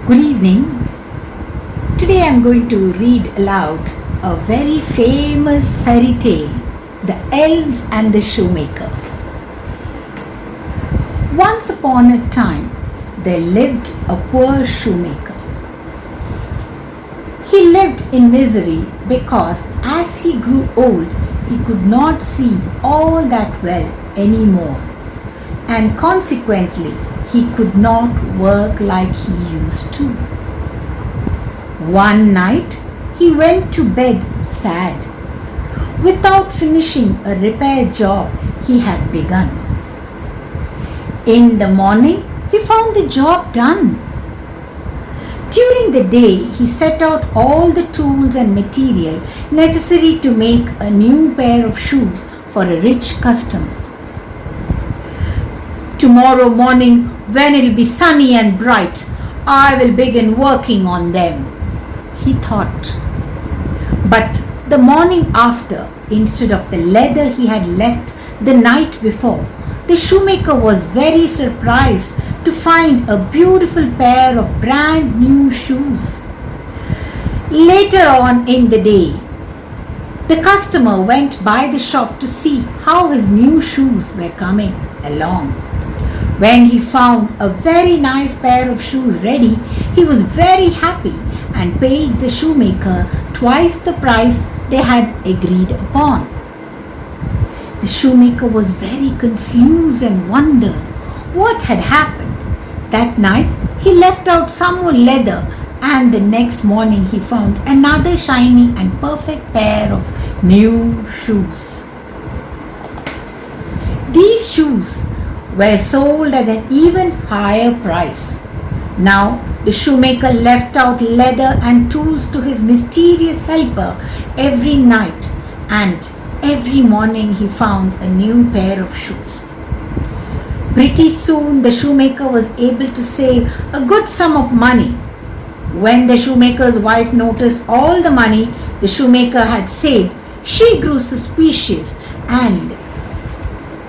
Good evening. Today I am going to read aloud a very famous fairy tale, The Elves and the Shoemaker. Once upon a time, there lived a poor shoemaker. He lived in misery because as he grew old, he could not see all that well anymore, and consequently, he could not work like he used to. One night, he went to bed sad, without finishing a repair job he had begun. In the morning, he found the job done. During the day, he set out all the tools and material necessary to make a new pair of shoes for a rich customer. Tomorrow morning, when it will be sunny and bright, I will begin working on them, he thought. But the morning after, instead of the leather he had left the night before, the shoemaker was very surprised to find a beautiful pair of brand new shoes. Later on in the day, the customer went by the shop to see how his new shoes were coming along. When he found a very nice pair of shoes ready, he was very happy and paid the shoemaker twice the price they had agreed upon. The shoemaker was very confused and wondered what had happened. That night, he left out some more leather, and the next morning he found another shiny and perfect pair of new shoes. These shoes were sold at an even higher price. Now, the shoemaker left out leather and tools to his mysterious helper every night, and every morning he found a new pair of shoes. Pretty soon, the shoemaker was able to save a good sum of money. When the shoemaker's wife noticed all the money the shoemaker had saved, she grew suspicious and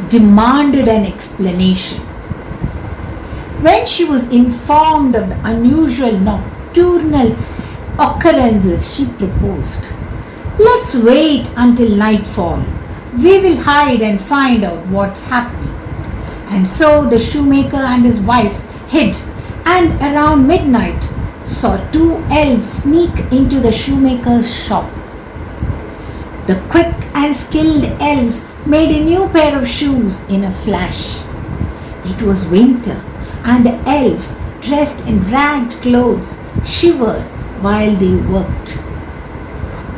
demanded an explanation. When she was informed of the unusual nocturnal occurrences, she proposed, "Let's wait until nightfall. We will hide and find out what's happening." And so the shoemaker and his wife hid, and around midnight saw two elves sneak into the shoemaker's shop. The quick and skilled elves made a new pair of shoes in a flash. It was winter, and the elves, dressed in ragged clothes, shivered while they worked.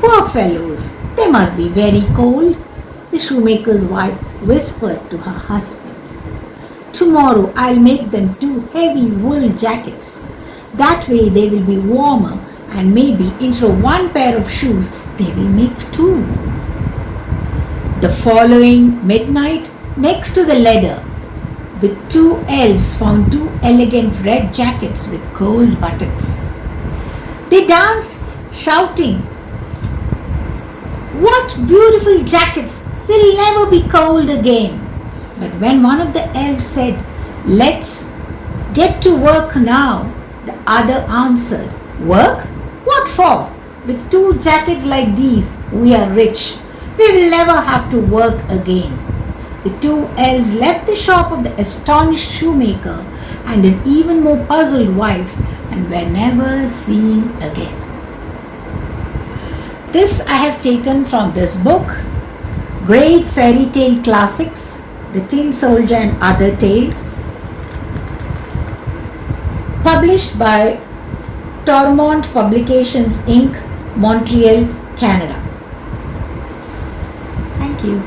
"Poor fellows, they must be very cold," the shoemaker's wife whispered to her husband. "Tomorrow I'll make them two heavy wool jackets. That way they will be warmer, and maybe instead of one pair of shoes, they will make two." The following midnight, next to the leather, the two elves found two elegant red jackets with gold buttons. They danced, shouting, "What beautiful jackets! We'll never be cold again." But when one of the elves said, "Let's get to work now," the other answered, "Work? What for? With two jackets like these, we are rich. We will never have to work again." The two elves left the shop of the astonished shoemaker and his even more puzzled wife and were never seen again. This I have taken from this book, Great Fairy Tale Classics, The Tin Soldier and Other Tales, published by Tormont Publications Inc., Montreal, Canada. Thank you.